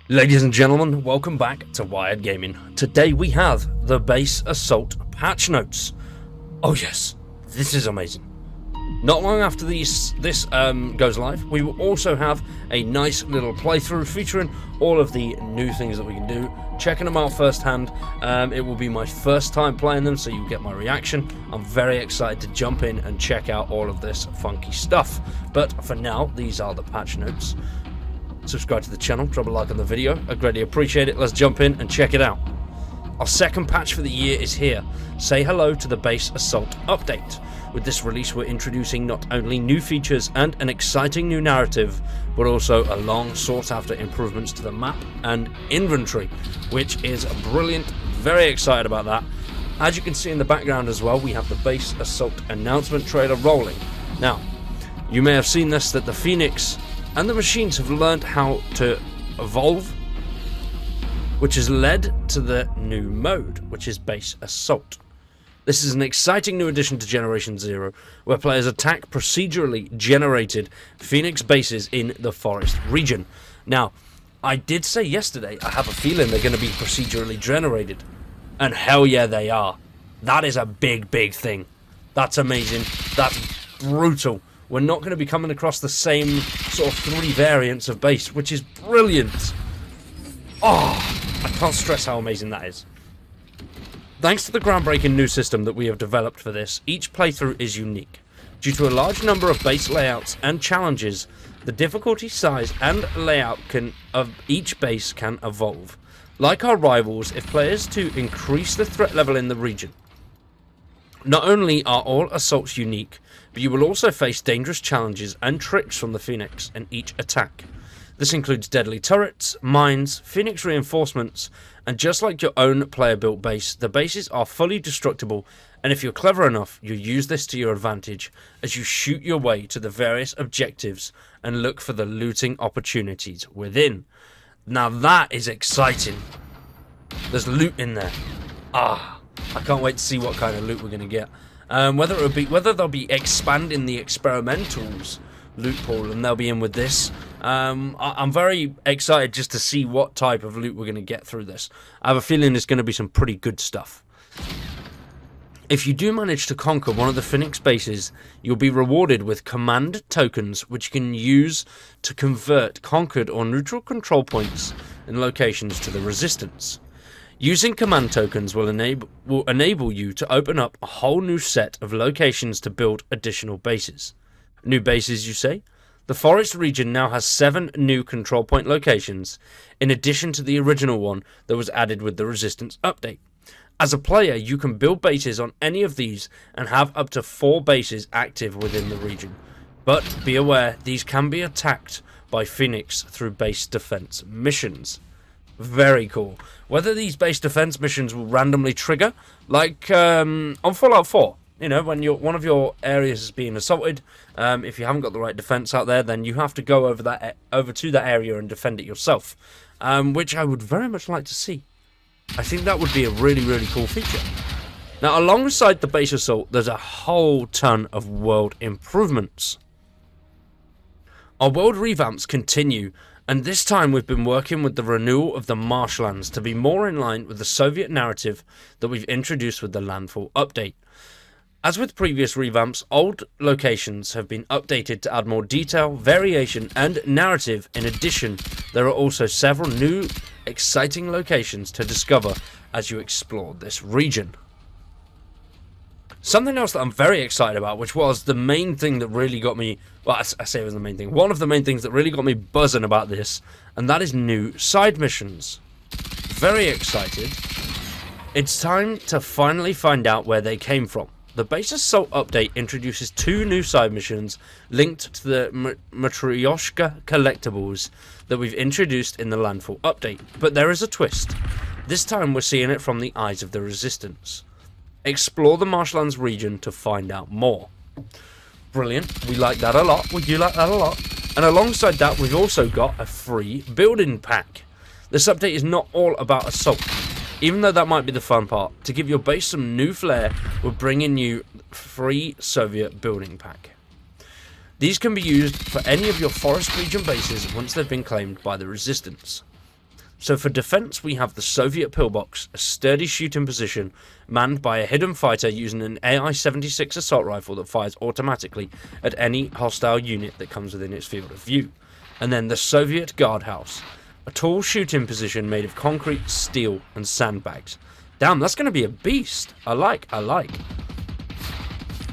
Ladies and gentlemen, welcome back to Wired Gaming. Today we have the Base Assault patch notes. Oh yes, this is amazing. Not long after this goes live, we will also have a nice little playthrough featuring all of the new things that we can do, checking them out firsthand. It will be my first time playing them, so you get my reaction. I'm very excited to jump in and check out all of this funky stuff. But for now, these are the patch notes. Subscribe to the channel, drop a like on the video, I'd greatly appreciate it. Let's jump in and check it out. Our second patch for the year is here. Say hello to the Base Assault update. With this release we're introducing not only new features and an exciting new narrative, but also a long sought after improvements to the map and inventory, which is brilliant. Very excited about that. As you can see in the background as well, we have the Base Assault announcement trailer rolling. Now, you may have seen this, that the Phoenix and the machines have learned how to evolve, which has led to the new mode, which is Base Assault. This is an exciting new addition to Generation Zero, where players attack procedurally generated Phoenix bases in the forest region. Now, I did say yesterday, I have a feeling they're going to be procedurally generated, and hell yeah they are. That is a big thing. That's amazing. That's brutal. We're not going to be coming across the same sort of three variants of base, which is brilliant. Oh, I can't stress how amazing that is. Thanks to the groundbreaking new system that we have developed for this, each playthrough is unique. Due to a large number of base layouts and challenges, the difficulty size and layout of each base can evolve. Like our rivals, if players to increase the threat level in the region. Not only are all assaults unique, but you will also face dangerous challenges and tricks from the Phoenix in each attack. This includes deadly turrets, mines, Phoenix reinforcements, and just like your own player-built base, the bases are fully destructible, and if you're clever enough, you use this to your advantage as you shoot your way to the various objectives and look for the looting opportunities within. Now that is exciting. There's loot in there. I can't wait to see what kind of loot we're going to get. Whether they'll be expanding the experimentals loot pool and they'll be in with this. I'm very excited just to see what type of loot we're going to get through this. I have a feeling there's going to be some pretty good stuff. If you do manage to conquer one of the Phoenix bases, you'll be rewarded with command tokens which you can use to convert conquered or neutral control points and locations to the Resistance. Using command tokens will enable you to open up a whole new set of locations to build additional bases. New bases, you say? The forest region now has 7 new control point locations, in addition to the original one that was added with the Resistance update. As a player, you can build bases on any of these and have up to 4 bases active within the region. But be aware, these can be attacked by Phoenix through base defense missions. Very cool. Whether these base defense missions will randomly trigger, like on Fallout 4, you know, when one of your areas is being assaulted, if you haven't got the right defense out there, then you have to go over to that area and defend it yourself, which I would very much like to see. I think that would be a really cool feature. Now, alongside the base assault, there's a whole ton of world improvements. Our world revamps continue. And this time we've been working with the renewal of the marshlands to be more in line with the Soviet narrative that we've introduced with the Landfall update. As with previous revamps, old locations have been updated to add more detail, variation and narrative. In addition, there are also several new exciting locations to discover as you explore this region. Something else that I'm very excited about, which was the main thing that really got me, well, I say it was the main thing, one of the main things that really got me buzzing about this, and that is new side missions. Very excited. It's time to finally find out where they came from. The Base Assault update introduces 2 new side missions linked to the Matryoshka collectibles that we've introduced in the Landfall update, but there is a twist. This time we're seeing it from the eyes of the Resistance. Explore the marshlands region to find out more. Brilliant. We like that a lot. We do like that a lot. And alongside that, we've also got a free building pack. This update is not all about assault, even though that might be the fun part. To give your base some new flair, we're bringing you free Soviet building pack. These can be used for any of your forest region bases once they've been claimed by the Resistance. So for defense, we have the Soviet pillbox, a sturdy shooting position manned by a hidden fighter using an AI-76 assault rifle that fires automatically at any hostile unit that comes within its field of view. And then the Soviet guardhouse, a tall shooting position made of concrete, steel, and sandbags. Damn, that's going to be a beast. I like.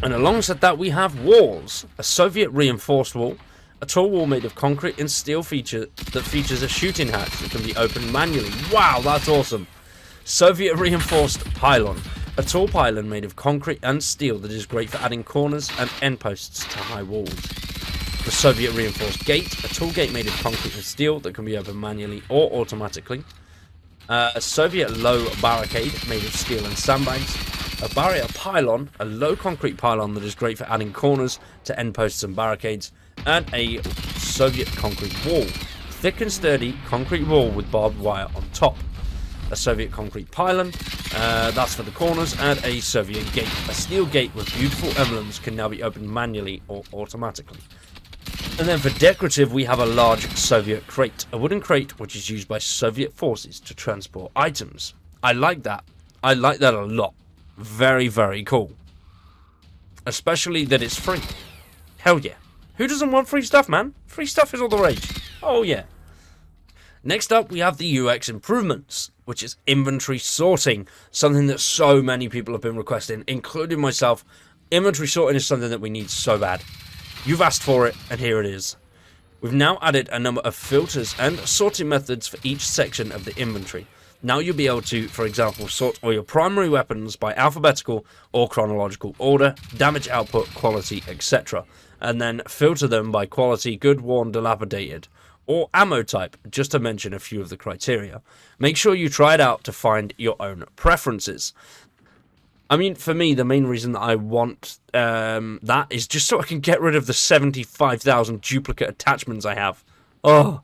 And alongside that, we have walls, a Soviet reinforced wall, a tall wall made of concrete and steel that features a shooting hatch that can be opened manually. Wow, that's awesome. Soviet reinforced pylon, a tall pylon made of concrete and steel that is great for adding corners and end posts to high walls. The Soviet reinforced gate, a tall gate made of concrete and steel that can be opened manually or automatically. A Soviet low barricade made of steel and sandbags. A barrier pylon, a low concrete pylon that is great for adding corners to end posts and barricades. And a Soviet concrete wall, thick and sturdy concrete wall with barbed wire on top. A Soviet concrete pylon, that's for the corners, and a Soviet gate. A steel gate with beautiful emblems can now be opened manually or automatically. And then for decorative, we have a large Soviet crate, a wooden crate which is used by Soviet forces to transport items. I like that. I like that a lot. Very, very cool. Especially that it's free. Hell yeah. Who doesn't want free stuff, man? Free stuff is all the rage. Oh, yeah. Next up, we have the UX improvements, which is inventory sorting, something that so many people have been requesting, including myself. Inventory sorting is something that we need so bad. You've asked for it, and here it is. We've now added a number of filters and sorting methods for each section of the inventory. Now you'll be able to, for example, sort all your primary weapons by alphabetical or chronological order, damage output, quality, etc. And then filter them by quality, good, worn, dilapidated, or ammo type, just to mention a few of the criteria. Make sure you try it out to find your own preferences. I mean, for me, the main reason that I want that is just so I can get rid of the 75,000 duplicate attachments I have. Oh,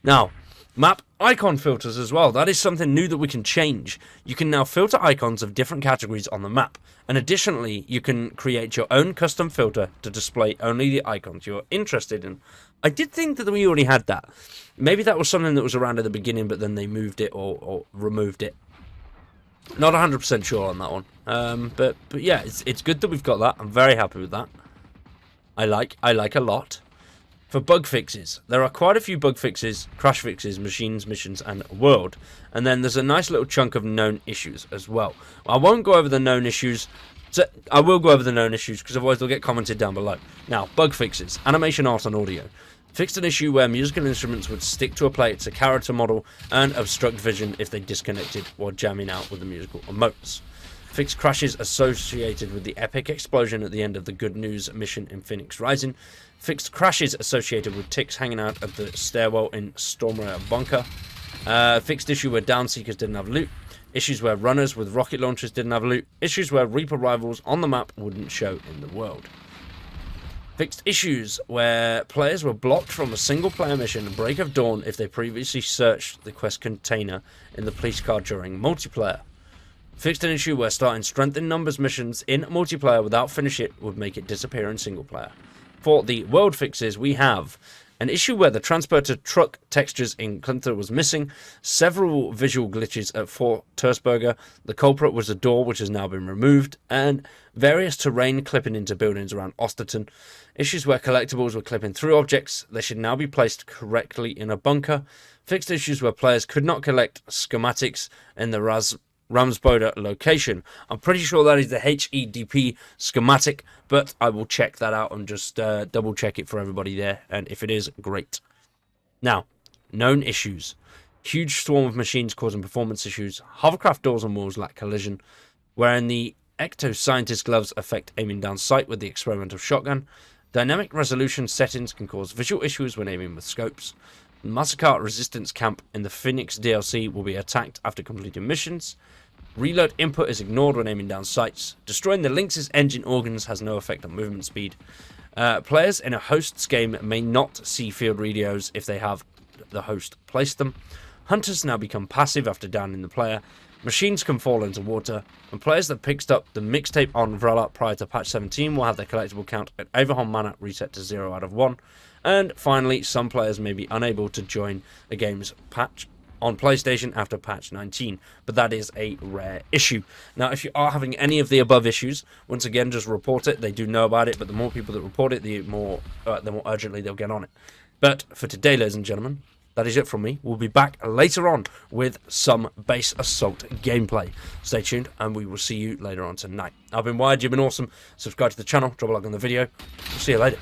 now, map icon filters as well. That is something new that we can change. You can now filter icons of different categories on the map. And additionally, you can create your own custom filter to display only the icons you're interested in. I did think that we already had that. Maybe that was something that was around at the beginning, but then they moved it or removed it. Not 100% sure on that one. But yeah, it's good that we've got that. I'm very happy with that. I like a lot. For bug fixes, there are quite a few bug fixes, crash fixes, machines, missions, and world. And then there's a nice little chunk of known issues as well. I won't go over the known issues. I will go over the known issues because otherwise they'll get commented down below. Now, bug fixes, animation, art, and audio. Fixed an issue where musical instruments would stick to a plate's character model and obstruct vision if they disconnected while jamming out with the musical emotes. Fixed crashes associated with the epic explosion at the end of the Good News mission in Phoenix Rising. Fixed crashes associated with ticks hanging out of the stairwell in Stormraider Bunker. Fixed issue where downseekers didn't have loot. Issues where runners with rocket launchers didn't have loot. Issues where Reaper rivals on the map wouldn't show in the world. Fixed issues where players were blocked from a single player mission Break of Dawn if they previously searched the quest container in the police car during multiplayer. Fixed an issue where starting strength in numbers missions in multiplayer without finish it would make it disappear in single player. For the world fixes, we have an issue where the transporter truck textures in Clinther was missing, several visual glitches at Fort Tersberger, the culprit was a door which has now been removed, and various terrain clipping into buildings around Osterton. Issues where collectibles were clipping through objects, they should now be placed correctly in a bunker. Fixed issues where players could not collect schematics in the Ramsboda location. I'm pretty sure that is the HEDP schematic, but I will check that out and just double check it for everybody there, and if it is, great. Now, known issues. Huge swarm of machines causing performance issues. Hovercraft doors and walls lack collision, wherein the ecto-scientist gloves affect aiming down sight with the experimental shotgun. Dynamic resolution settings can cause visual issues when aiming with scopes. Massacre Resistance Camp in the Phoenix DLC will be attacked after completing missions. Reload input is ignored when aiming down sights. Destroying the Lynx's engine organs has no effect on movement speed. Players in a host's game may not see field radios if they have the host placed them. Hunters now become passive after downing the player. Machines can fall into water. And players that picked up the mixtape on Umbrella prior to patch 17 will have their collectible count at Averhon Manor reset to 0 out of 1. And finally, some players may be unable to join the game's patch on PlayStation after patch 19, but that is a rare issue. Now, if you are having any of the above issues, once again, just report it. They do know about it, but the more people that report it, the more urgently they'll get on it. But for today, ladies and gentlemen, that is it from me. We'll be back later on with some base assault gameplay. Stay tuned, and we will see you later on tonight. I've been Wired, you've been awesome. Subscribe to the channel, drop a like on the video. We'll see you later.